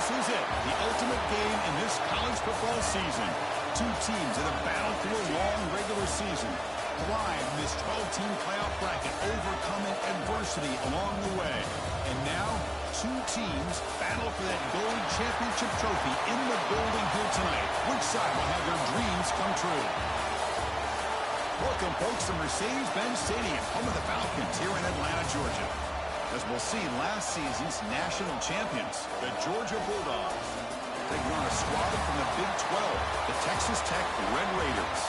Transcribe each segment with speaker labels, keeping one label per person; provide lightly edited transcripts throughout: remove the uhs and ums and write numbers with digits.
Speaker 1: This is it, the ultimate game in this college football season. Two teams that have battled through a long regular season, thrived in this 12-team playoff bracket, overcoming adversity along the way. And now, two teams battle for that gold championship trophy in the building here tonight. Which side will have their dreams come true? Welcome, folks, to Mercedes-Benz Stadium, home of the Falcons here in Atlanta, Georgia. As we'll see, last season's national champions, the Georgia Bulldogs, taking on a squad from the Big 12, the Texas Tech Red Raiders.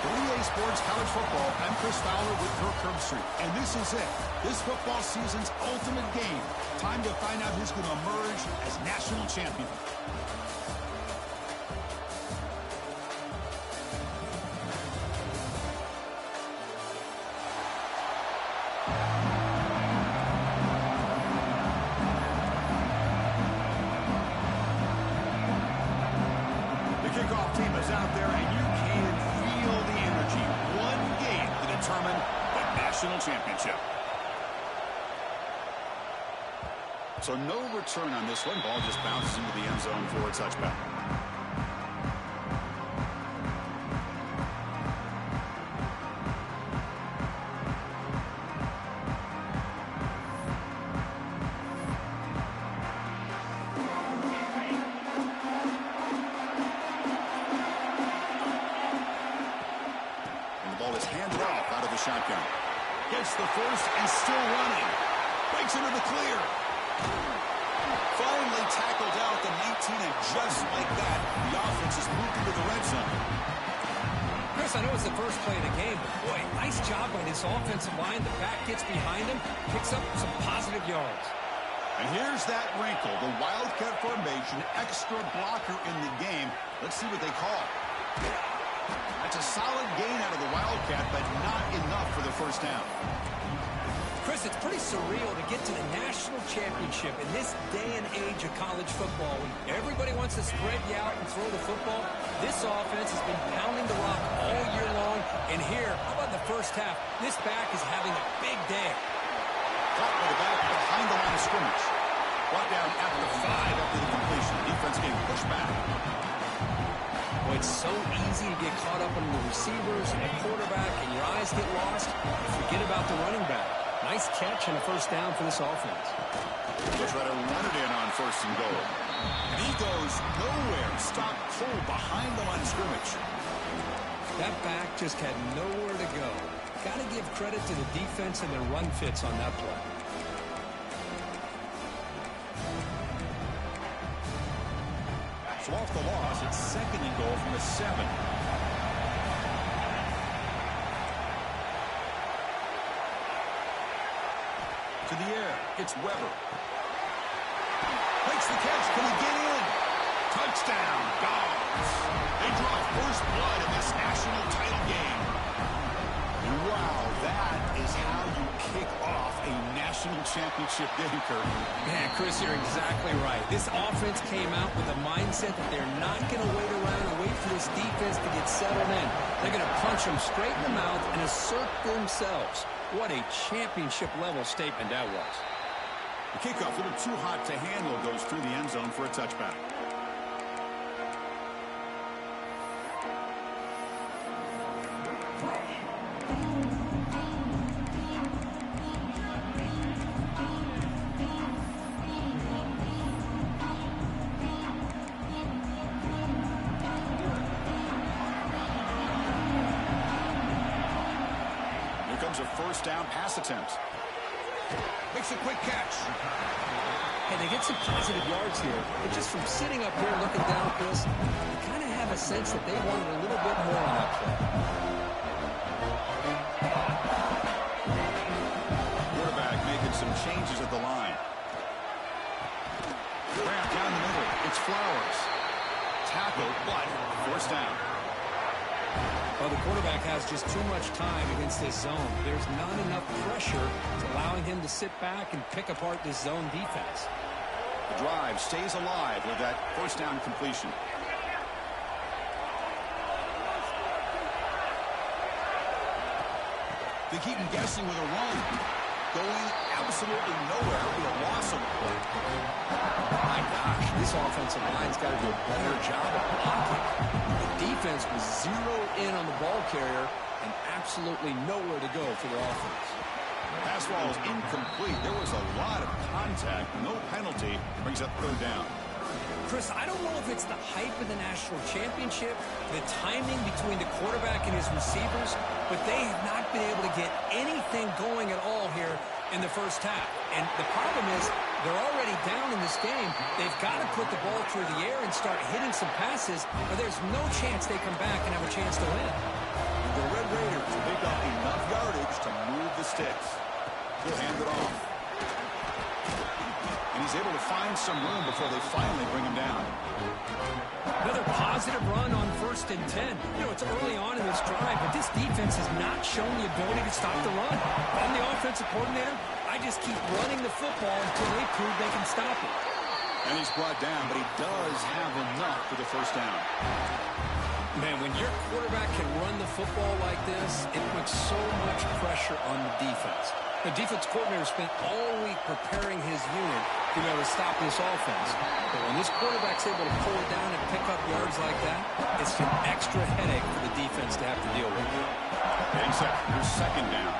Speaker 1: For EA Sports College Football, I'm Chris Fowler with Kirk Herbstreit, and this is it. This football season's ultimate game. Time to find out who's going to emerge as national champion. Out there, and you can feel the energy. One game to determine the national championship. So no return on this one. Ball just bounces into the end zone for a touchback. Shotgun. Gets the first and still running. Breaks into the clear. Finally tackled out the 19, and just like that, the offense has moved into the red zone.
Speaker 2: Chris, I know it's the first play of the game, but boy, nice job by this offensive line. The back gets behind him, picks up some positive yards.
Speaker 1: And here's that wrinkle, the Wildcat formation, extra blocker in the game. Let's see what they call. That's a solid gain out of the Wildcat, but not enough for the first down.
Speaker 2: Chris, it's pretty surreal to get to the national championship in this day and age of college football when everybody wants to spread you out and throw the football. This offense has been pounding the rock all year long. And here, how about the first half? This back is having a big day.
Speaker 1: Caught by the back behind the line of scrimmage. Brought down after the 5 after the completion. The defense getting pushed back.
Speaker 2: Well, it's so easy to get caught up on the receivers and the quarterback, and your eyes get lost. Forget about the running back. Nice catch and a first down for this offense.
Speaker 1: They'll try to run it in on first and goal. And he goes nowhere. Stopped cold behind the line of scrimmage.
Speaker 2: That back just had nowhere to go. Got to give credit to the defense and their run fits on that play.
Speaker 1: So off the loss, it's second and goal from the 7. To the air, it's Weber. Makes the catch, can he get in? Touchdown, Dogs. They draw first blood in this national title game. Wow, that is how you kick off a national championship game, Kirk.
Speaker 2: Man, Chris, you're exactly right. This offense came out with a mindset that they're not going to wait around and wait for this defense to get settled in. They're going to punch them straight in the mouth and assert themselves. What a championship-level statement that was.
Speaker 1: The kickoff, a little too hot to handle, goes through the end zone for a touchback. A first down pass attempt. Makes a quick catch.
Speaker 2: Hey, they get some positive yards here. But just from sitting up here looking down, Chris, you kind of have a sense that they wanted a little bit more on that play.
Speaker 1: Quarterback making some changes at the line. Wrap down the middle. It's Flowers. Tackle, but first down.
Speaker 2: Well, the quarterback has just too much time against this zone. There's not enough pressure to allowing him to sit back and pick apart this zone defense.
Speaker 1: The drive stays alive with that first down completion. They keep him guessing with a run. going absolutely nowhere with a loss of play.
Speaker 2: My gosh, this offensive line's got to do a better job of blocking. The defense was zeroed in on the ball carrier and absolutely nowhere to go for their offense.
Speaker 1: Pass ball is incomplete. There was a lot of contact. No penalty. Brings up third down.
Speaker 2: Chris, I don't know if it's the hype of the national championship, the timing between the quarterback and his receivers, but they have not been able to get anything going at all here in the first half. And the problem is they're already down in this game. They've got to put the ball through the air and start hitting some passes, or there's no chance they come back and have a chance to win.
Speaker 1: The Red Raiders pick up enough yardage to move the sticks. He'll hand it off. And he's able to find some room before they finally bring him down.
Speaker 2: Another positive run on 1st and 10. You know, it's early on in this drive, but this defense has not shown the ability to stop the run. I'm the offensive coordinator. I just keep running the football until they prove they can stop it.
Speaker 1: And he's brought down, but he does have enough for the first down.
Speaker 2: Man, when your quarterback can run the football like this, it puts so much pressure on the defense. The defense coordinator spent all week preparing his unit to be able to stop this offense. But when this quarterback's able to pull it down and pick up yards like that, it's an extra headache for the defense to have to deal with.
Speaker 1: Getting set. Here's second down.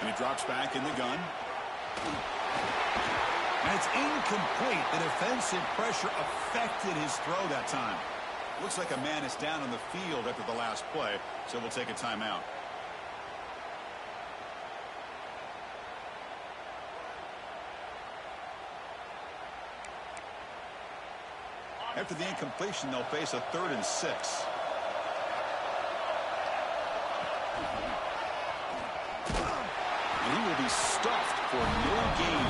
Speaker 1: And he drops back in the gun. And it's incomplete. The defensive pressure affected his throw that time. Looks like a man is down on the field after the last play, so we'll take a timeout. After the incompletion, they'll face a 3rd and 6. And he will be stuffed for no gain.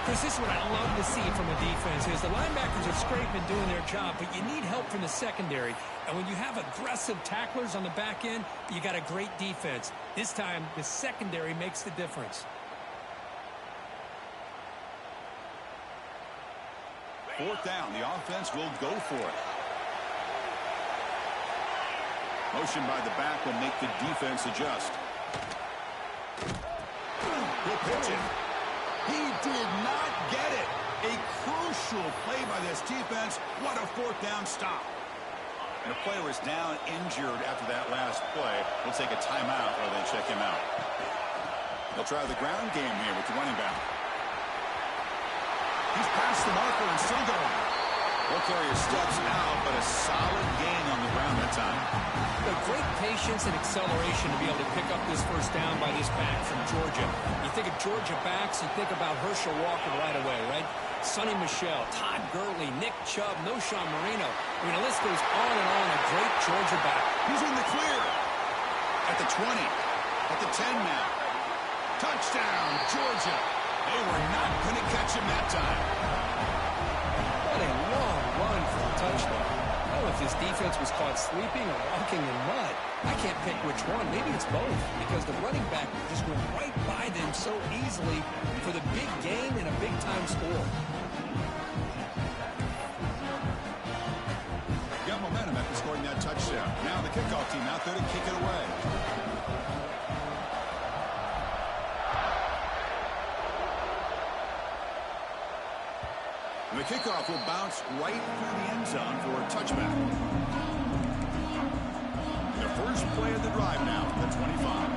Speaker 2: Chris, this is what I love to see from a defense is the linebackers are scraping doing their job, but you need help from the secondary. And when you have aggressive tacklers on the back end, you got a great defense. This time, the secondary makes the difference.
Speaker 1: 4th down. The offense will go for it. Motion by the back will make the defense adjust. He'll pitch it. He did not get it. A crucial play by this defense. What a 4th down stop. And a player is down injured after that last play. We'll take a timeout while they check him out. They'll try the ground game here with the running back. He's past the marker and still going. Ball carrier steps out, but a solid gain on the ground that time.
Speaker 2: The great patience and acceleration to be able to pick up this first down by this back from Georgia. You think of Georgia backs, you think about Herschel Walker right away, right? Sonny Michel, Todd Gurley, Nick Chubb, Noshawn Marino. I mean, the list goes on and on. A great Georgia back.
Speaker 1: He's in the clear. At the 20. At the 10 now. Touchdown, Georgia. They were not going to catch him that time.
Speaker 2: What a long run for a touchdown. I don't know if this defense was caught sleeping or walking in mud. I can't pick which one. Maybe it's both because the running back just went right by them so easily for the big gain and a big-time score.
Speaker 1: Got momentum after scoring that touchdown. Now the kickoff team out there to kick it away. And the kickoff will bounce right through the end zone for a touchback. The first play of the drive now, the 25.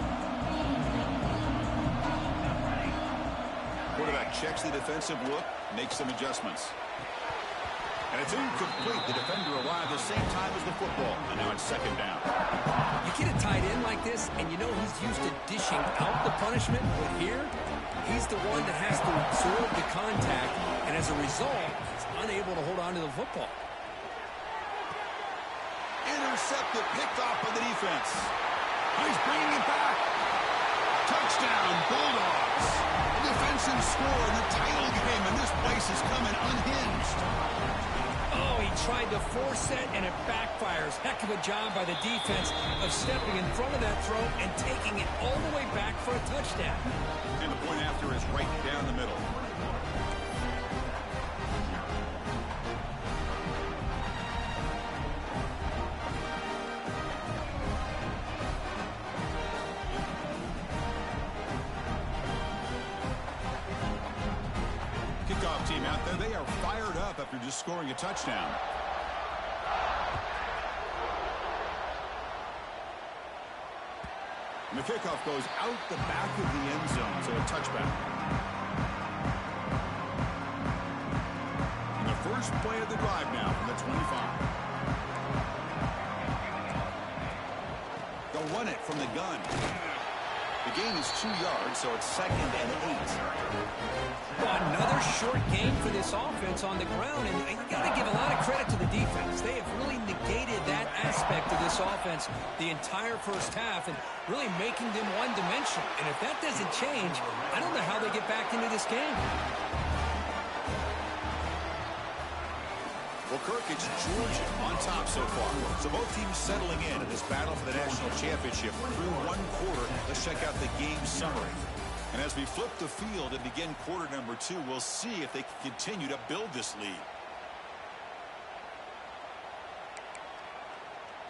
Speaker 1: Quarterback checks the defensive look, makes some adjustments. And it's incomplete. The defender arrived the same time as the football. And now it's second down.
Speaker 2: You get a tight end like this, and you know he's used to dishing out the punishment, but here, he's the one that has to absorb the contact, and as a result, he's unable to hold on to the football.
Speaker 1: Intercepted, picked off by the defense. He's bringing it back. Touchdown, Bulldogs. Defensive score in the title game, and this place is coming unhinged.
Speaker 2: Oh, he tried to force it, and it backfires. Heck of a job by the defense of stepping in front of that throw and taking it all the way back for a touchdown.
Speaker 1: And the point after is right down the middle. And they are fired up after just scoring a touchdown. And the kickoff goes out the back of the end zone, so a touchback. And the first play of the drive now from the 25. They'll run it from the gun. The gain is 2 yards, so it's 2nd and 8.
Speaker 2: Another short gain for this offense on the ground, and you got to give a lot of credit to the defense. They have really negated that aspect of this offense the entire first half and really making them one-dimensional. And if that doesn't change, I don't know how they get back into this game.
Speaker 1: Well, Kirk, it's Georgia on top so far. So both teams settling in this battle for the national championship through one quarter. Let's check out the game summary. And as we flip the field and begin quarter number 2, we'll see if they can continue to build this lead.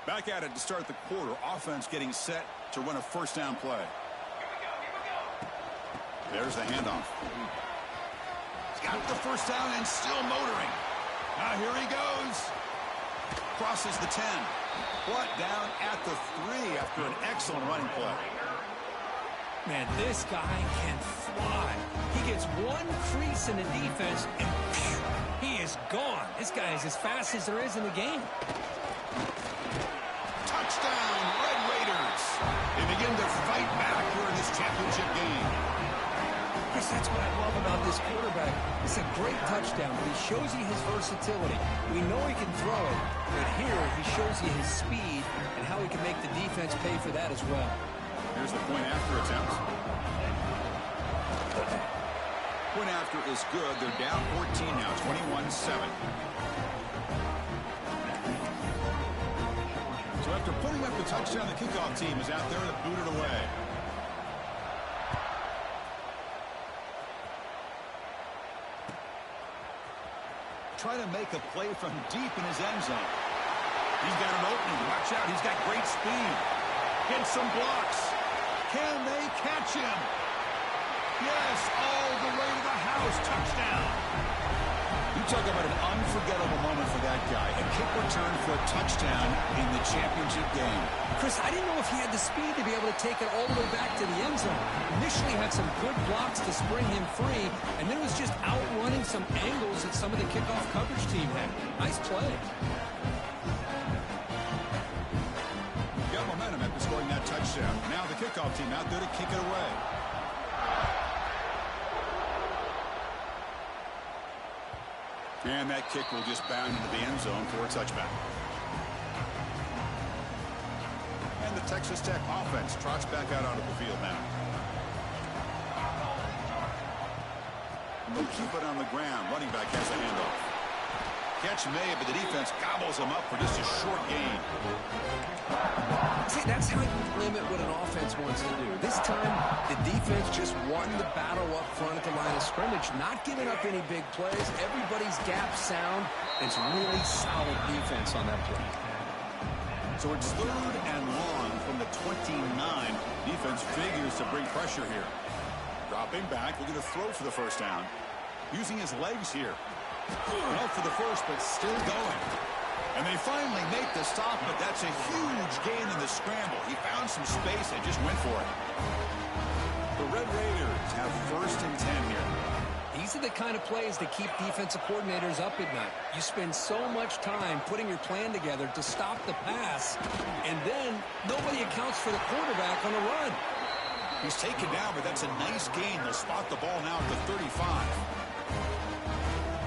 Speaker 1: Back at it to start the quarter. Offense getting set to run a first down play. There's the handoff. He's got the first down and still motoring. Now here he goes. Crosses the 10. Brought down at the 3 after an excellent running play.
Speaker 2: Man, this guy can fly. He gets one crease in the defense, and phew, he is gone. This guy is as fast as there is in the game.
Speaker 1: Touchdown, Red Raiders. They begin to fight back here in this championship game.
Speaker 2: Chris, that's what I love about this quarterback. It's a great touchdown, but he shows you his versatility. We know he can throw it, but here he shows you his speed and how he can make the defense pay for that as well.
Speaker 1: Here's the point after attempt. Point after is good. They're down 14 now, 21-7. So after putting up the touchdown, the kickoff team is out there to boot it away. Trying to make a play from deep in his end zone. He's got an opening. Watch out. He's got great speed. Hits some blocks. Can they catch him? Yes, all the way to the house. Touchdown. You talk about an unforgettable moment for that guy. A kick return for a touchdown in the championship game.
Speaker 2: Chris, I didn't know if he had the speed to be able to take it all the way back to the end zone. Initially had some good blocks to spring him free, and then was just outrunning some angles that some of the kickoff coverage team had. Nice play.
Speaker 1: Got momentum after scoring that touchdown. Now the kickoff team out there to kick it away. And that kick will just bound into the end zone for a touchback. And the Texas Tech offense trots back out onto the field now. And they'll keep it on the ground. Running back has a handoff. Catch made, but the defense gobbles him up for just a short gain.
Speaker 2: See, that's how you limit what an offense wants to do. This time, the defense just won the battle up front at the line of scrimmage, not giving up any big plays. Everybody's gap sound. It's really solid defense on that play.
Speaker 1: So it's 3rd and long from the 29. Defense figures to bring pressure here. Dropping back, looking to throw for the first down. Using his legs here. Well for the first, but still going. And they finally make the stop, but that's a huge gain in the scramble. He found some space and just went for it. The Red Raiders have 1st and 10 here.
Speaker 2: These are the kind of plays that keep defensive coordinators up at night. You spend so much time putting your plan together to stop the pass, and then nobody accounts for the quarterback on the run.
Speaker 1: He's taken down, but that's a nice gain. They'll spot the ball now at the 35.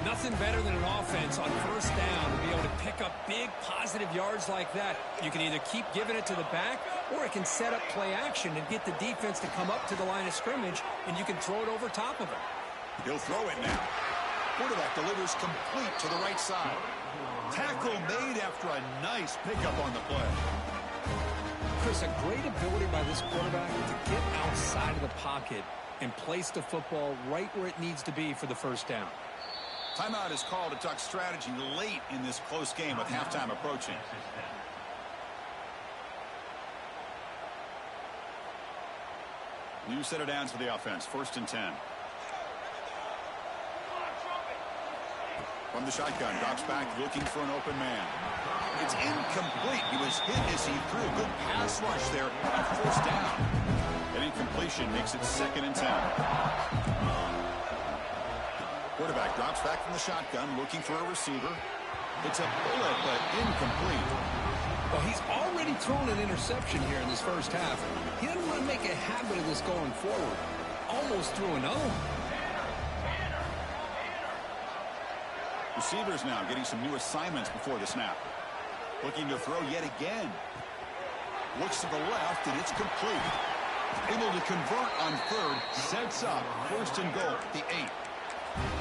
Speaker 2: Nothing better than an offense on first down to be able to pick up big positive yards like that. You can either keep giving it to the back, or it can set up play action and get the defense to come up to the line of scrimmage, and you can throw it over top of it.
Speaker 1: He'll throw it now. Quarterback delivers complete to the right side. Tackle made after a nice pickup on the play.
Speaker 2: Chris, a great ability by this quarterback to get outside of the pocket and place the football right where it needs to be for the first down.
Speaker 1: Timeout is called to talk strategy late in this close game with halftime approaching. New set of downs for the offense. 1st and 10. From the shotgun, drops back looking for an open man. It's incomplete. He was hit as he threw a good pass rush there on first down. An incompletion makes it 2nd and 10. Quarterback drops back from the shotgun looking for a receiver. It's a bullet, but incomplete.
Speaker 2: Well, he's already thrown an interception here in this first half. He doesn't want to make a habit of this going forward. Almost threw another one.
Speaker 1: Receivers now getting some new assignments before the snap. Looking to throw yet again. Looks to the left, and it's complete. Able to convert on 3rd. Sets up 1st and goal, the 8.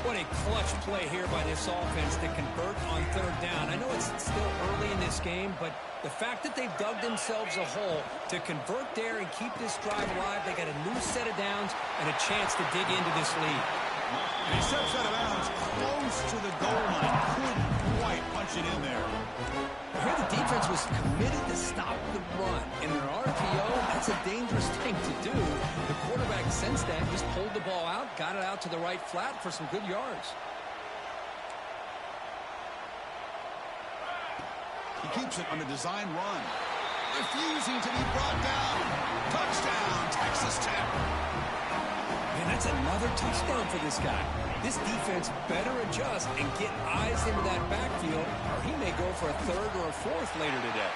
Speaker 2: What a clutch play here by this offense to convert on 3rd down. I know it's still early in this game, but the fact that they've dug themselves a hole to convert there and keep this drive alive, they got a new set of downs and a chance to dig into this lead.
Speaker 1: And he steps out of bounds close to the goal line. Couldn't quite punch it in there.
Speaker 2: Here the defense was committed to stop the run. In their RPO, that's a dangerous thing to do. The quarterback sensed that, just pulled the ball out, got it out to the right flat for some good yards.
Speaker 1: He keeps it on a design run. Refusing to be brought down. Touchdown, Texas Tech.
Speaker 2: And that's another touchdown for this guy. This defense better adjust and get eyes into that backfield, or he may go for a 3rd or a 4th later today.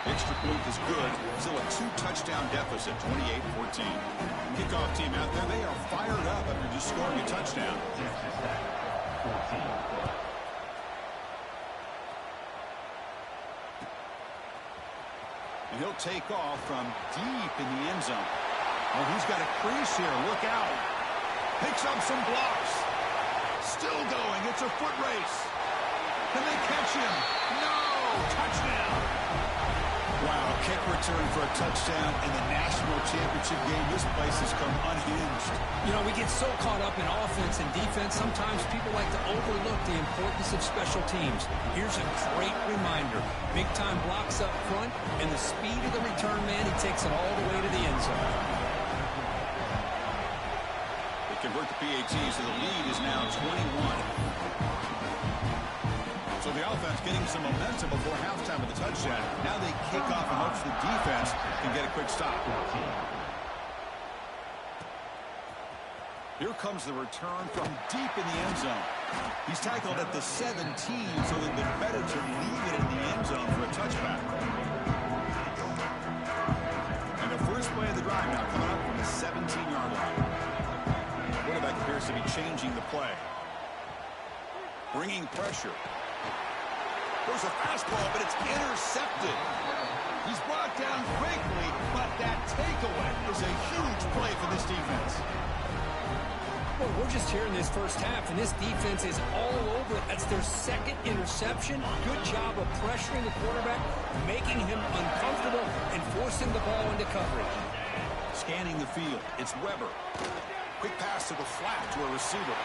Speaker 1: Extra point is good. Still a 2-touchdown deficit, 28-14. Kickoff team out there, they are fired up after just scoring a touchdown. And he'll take off from deep in the end zone. Oh, he's got a crease here. Look out. Picks up some blocks. Still going. It's a foot race. Can they catch him? No! Touchdown! Wow, kick return for a touchdown in the national championship game. This place has come unhinged.
Speaker 2: You know, we get so caught up in offense and defense, sometimes people like to overlook the importance of special teams. Here's a great reminder. Big-time blocks up front, and the speed of the return man, he takes it all the way to the end zone.
Speaker 1: Convert the PATs, so the lead is now 21. So the offense getting some momentum before halftime of the touchdown. Now they kick off and hopes the defense can get a quick stop. Here comes the return from deep in the end zone. He's tackled at the 17, so they've been better to leave it in the end zone for a touchback. And the first play of the drive now coming up from the 17-yard line. Quarterback appears to be changing the play. Bringing pressure. There's a fastball, but it's intercepted. He's brought down quickly, but that takeaway is a huge play for this defense.
Speaker 2: Well, we're just here in this first half, and this defense is all over it. That's their 2nd interception. Good job of pressuring the quarterback, making him uncomfortable, and forcing the ball into coverage.
Speaker 1: Scanning the field, it's Weber. Quick pass to the flat to a receiver.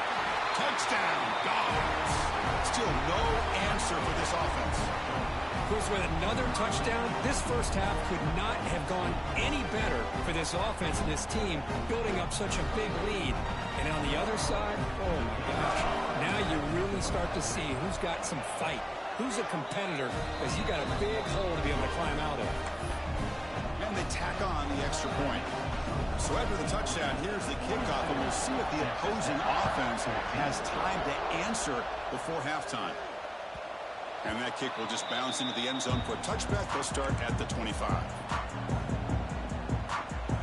Speaker 1: Touchdown, Dogs. Still no answer for this offense.
Speaker 2: Of course, with another touchdown, this first half could not have gone any better for this offense and this team, building up such a big lead. And on the other side, oh my gosh, now you really start to see who's got some fight, who's a competitor, because you got a big hole to be able to climb out of.
Speaker 1: And they tack on the extra point. So after the touchdown, here's the kickoff, and we'll see if the opposing offense has time to answer before halftime. And that kick will just bounce into the end zone for a touchback. They'll start at the 25.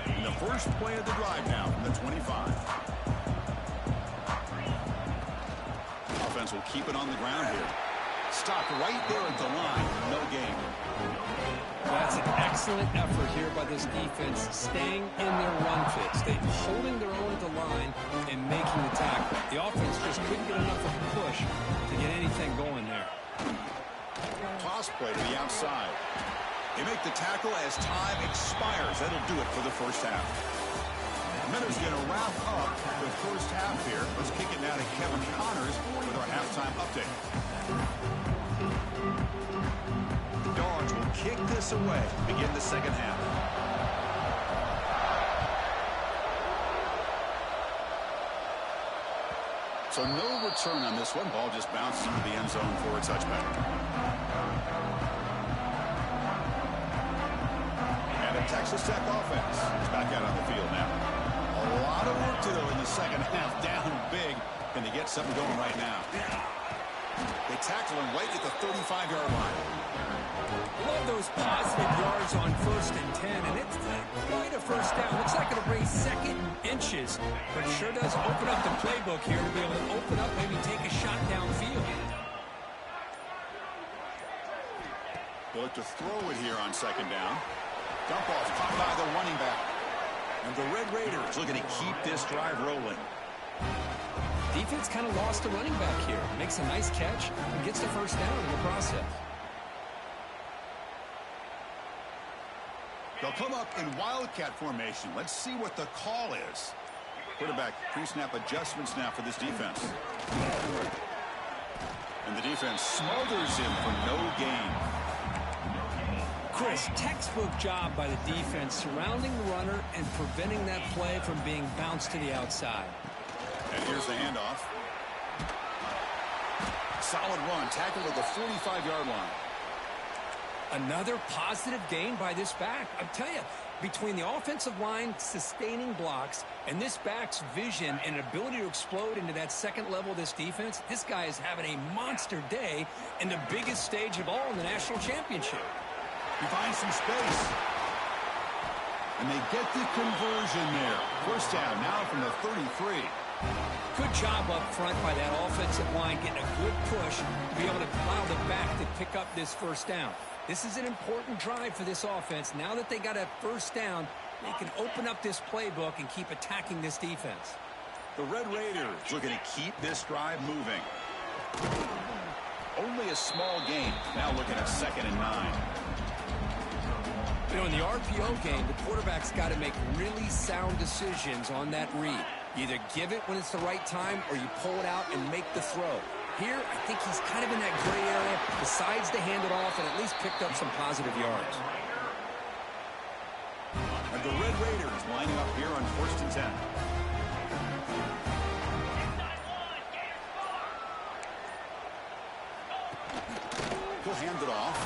Speaker 1: And the first play of the drive now from the 25. Offense will keep it on the ground here. Stopped right there at the line. No gain.
Speaker 2: That's an excellent effort here by this defense, staying in their run fits. They're holding their own at the line and making the tackle. The offense just couldn't get enough of a push to get anything going there.
Speaker 1: Toss play to the outside. They make the tackle as time expires. That'll do it for the first half. Miller's going to wrap up the first half here. Let's kick it now to Kevin Connors with our halftime update. Dogs will kick this away to begin the second half. So no return on this one. Ball just bounces into the end zone for a touchback. And the Texas Tech offense is back out on the field now. A lot of work to do in the second half. Down big. Can they get something going right now? They tackle him right at the 35-yard line.
Speaker 2: Love those positive yards on 1st and 10, and it's quite a first down. Looks like it'll bring second inches, but it sure does open up the playbook here to be able to open up, maybe take a shot downfield.
Speaker 1: They'll look to throw it here on 2nd down. Dump off caught by the running back. And the Red Raiders looking to keep this drive rolling.
Speaker 2: Defense kind of lost a running back here. Makes a nice catch and gets the first down in the process.
Speaker 1: They'll come up in Wildcat formation. Let's see what the call is. Quarterback pre-snap adjustments now for this defense. And the defense smothers him for no gain.
Speaker 2: Chris, textbook job by the defense surrounding the runner and preventing that play from being bounced to the outside.
Speaker 1: And here's the handoff. Solid run, tackled at the 45-yard line.
Speaker 2: Another positive gain by this back. I'll tell you, between the offensive line sustaining blocks and this back's vision and ability to explode into that second level of this defense, this guy is having a monster day in the biggest stage of all in the national championship.
Speaker 1: He finds some space. And they get the conversion there. First down now from the 33.
Speaker 2: Good job up front by that offensive line, getting a good push to be able to allow the back to pick up this first down. This is an important drive for this offense. Now that they got a first down, they can open up this playbook and keep attacking this defense.
Speaker 1: The Red Raiders looking to keep this drive moving. Only a small gain. Now looking at 2nd and 9.
Speaker 2: You know, in the RPO game, the quarterback's got to make really sound decisions on that read. You either give it when it's the right time or you pull it out and make the throw. Here, I think he's kind of in that gray area, decides to hand it off and at least picked up some positive yards.
Speaker 1: And the Red Raiders lining up here on 1st and 10. He'll hand it off.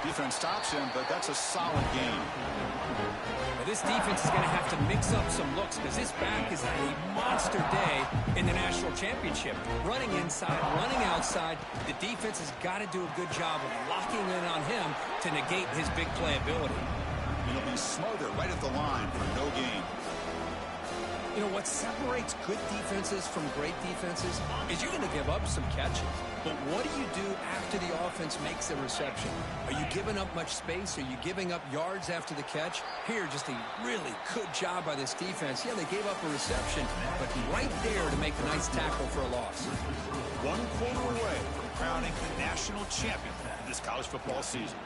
Speaker 1: Defense stops him, but that's a solid gain.
Speaker 2: Now, this defense is going to have to mix up some looks because this back has had a monster day in the national championship. Running inside, running outside. The defense has got to do a good job of locking in on him to negate his big play ability.
Speaker 1: And he'll be smothered right at the line for no gain.
Speaker 2: You know, what separates good defenses from great defenses is you're going to give up some catches. But what do you do after the offense makes a reception? Are you giving up much space? Are you giving up yards after the catch? Here, just a really good job by this defense. Yeah, they gave up a reception, but right there to make a nice tackle for a loss.
Speaker 1: 1 quarter away from crowning the national champion this college football season.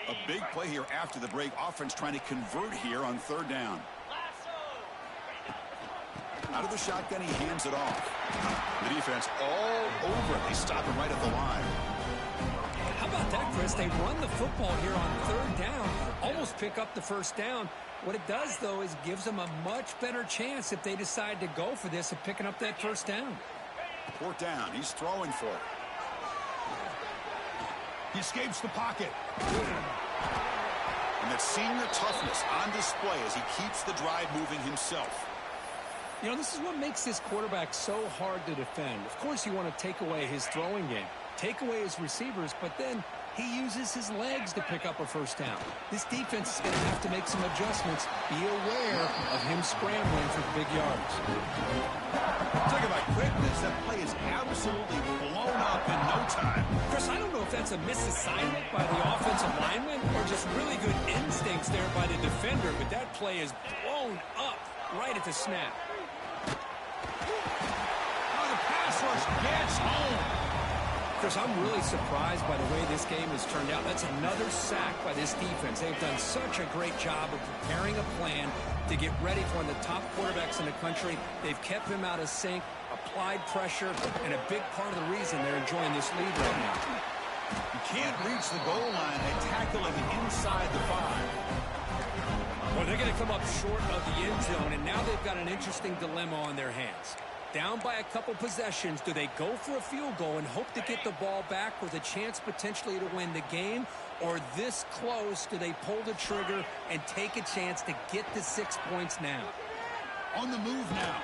Speaker 1: A big play here after the break. Offense trying to convert here on 3rd down. Out of the shotgun, he hands it off. The defense all over it. They stop him right at the line.
Speaker 2: How about that, Chris? They run the football here on 3rd down, almost pick up the first down. What it does, though, is gives them a much better chance if they decide to go for this of picking up that first down.
Speaker 1: 4th down. He's throwing for it. He escapes the pocket. And that senior toughness on display as he keeps the drive moving himself.
Speaker 2: You know, this is what makes this quarterback so hard to defend. Of course, you want to take away his throwing game, take away his receivers, but then he uses his legs to pick up a first down. This defense is going to have to make some adjustments. Be aware of him scrambling for big yards.
Speaker 1: Talk about quickness. That play is absolutely blown up in no time.
Speaker 2: Chris, I don't know if that's a misassignment by the offensive lineman or just really good instincts there by the defender, but that play is blown up right at the snap.
Speaker 1: Oh, the pass rush gets home.
Speaker 2: Chris, I'm really surprised by the way this game has turned out. That's another sack by this defense. They've done such a great job of preparing a plan to get ready for one of the top quarterbacks in the country. They've kept him out of sync, applied pressure, and a big part of the reason they're enjoying this lead right now.
Speaker 1: You can't reach the goal line and tackle him inside the 5.
Speaker 2: Well, they're going to come up short of the end zone, and now they've got an interesting dilemma on their hands. Down by a couple possessions, do they go for a field goal and hope to get the ball back with a chance potentially to win the game? Or this close, do they pull the trigger and take a chance to get the 6 points now?
Speaker 1: On the move now.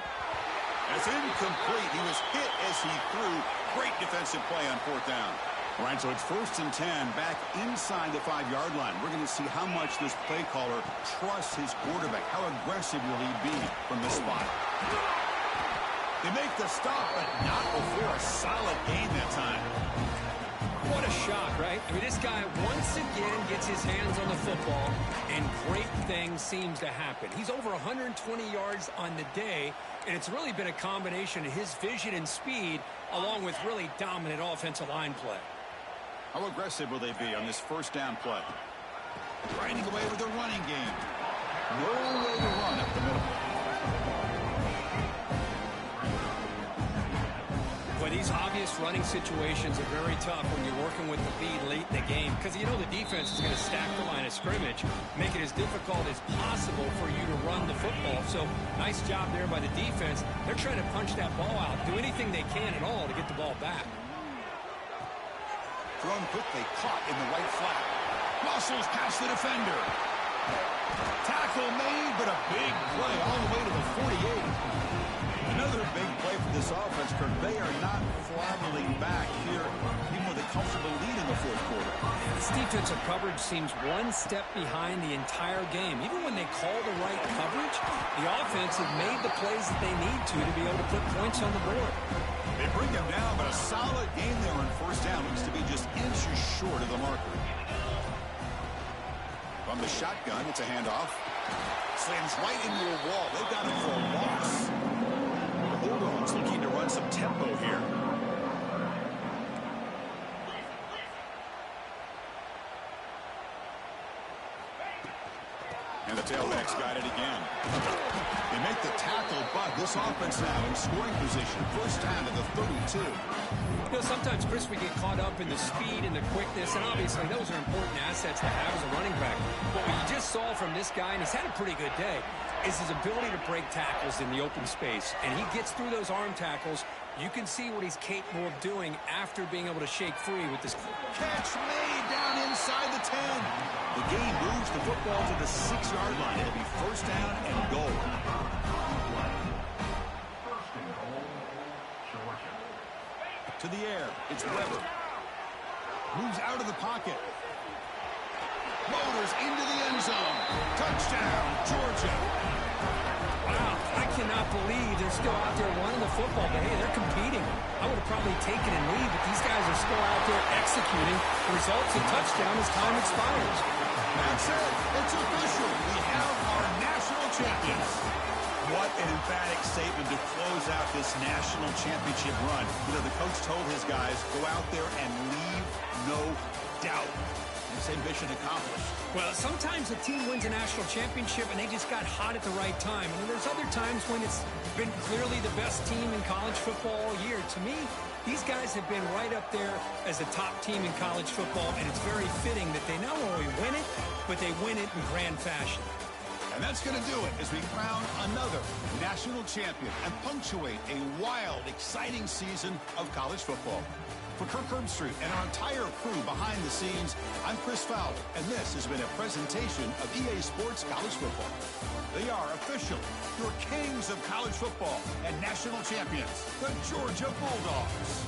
Speaker 1: That's incomplete. He was hit as he threw. Great defensive play on 4th down. All right, so it's 1st and 10 back inside the 5-yard line. We're going to see how much this play caller trusts his quarterback. How aggressive will he be from this spot? They make the stop, but not before a solid gain that time.
Speaker 2: What a shot, right? I mean, this guy once again gets his hands on the football, and great things seems to happen. He's over 120 yards on the day, and it's really been a combination of his vision and speed, along with really dominant offensive line play.
Speaker 1: How aggressive will they be on this 1st down play? Grinding away with the running game. No way to run up the middle.
Speaker 2: But these obvious running situations are very tough when you're working with the lead late in the game, because you know the defense is going to stack the line of scrimmage, make it as difficult as possible for you to run the football. So nice job there by the defense. They're trying to punch that ball out, do anything they can at all to get the ball back.
Speaker 1: Thrown quickly, caught in the right flat. Muscles past the defender. Tackle made, but a big play all the way to the 48. Another big play for this offense, Kirk. They are not flabbling back here, even with a comfortable lead in the 4th quarter.
Speaker 2: This defensive coverage seems one step behind the entire game. Even when they call the right coverage, the offense have made the plays that they need to be able to put points on the board.
Speaker 1: They bring him down, but a solid game there on 1st down. Looks to be just inches short of the marker. From the shotgun, it's a handoff. Slams right into a wall. They've got him for a loss. The Bulldogs looking to run some tempo here. And the tailback's got it again. They make the tackle, but this offense now in scoring position. 1st down to the 32.
Speaker 2: You know, sometimes, Chris, we get caught up in the speed and the quickness, and obviously those are important assets to have as a running back. But what you just saw from this guy, and he's had a pretty good day, is his ability to break tackles in the open space. And he gets through those arm tackles. You can see what he's capable of doing after being able to shake free with this.
Speaker 1: Catch made down inside the 10. The game moves the football to the 6-yard line. It'll be 1st down and goal. To the air, it's Weber. Moves out of the pocket. Motors into the end zone. Touchdown, Georgia.
Speaker 2: Wow, I cannot believe they're still out there running the football, but hey, they're competing. I would have probably taken a knee, but these guys are still out there executing. The result's a touchdown as time expires.
Speaker 1: That's it. It's official. We have our national champions. What an emphatic statement to close out this national championship run. You know, the coach told his guys, go out there and leave no doubt. It's mission accomplished.
Speaker 2: Well, sometimes a team wins a national championship and they just got hot at the right time. And then there's other times when it's been clearly the best team in college football all year. To me, these guys have been right up there as the top team in college football, and it's very fitting that they not only win it, but they win it in grand fashion.
Speaker 1: And that's going to do it as we crown another national champion and punctuate a wild, exciting season of college football. For Kirk Herbstreit and our entire crew behind the scenes, I'm Chris Fowler, and this has been a presentation of EA Sports College Football. They are officially your kings of college football and national champions, the Georgia Bulldogs.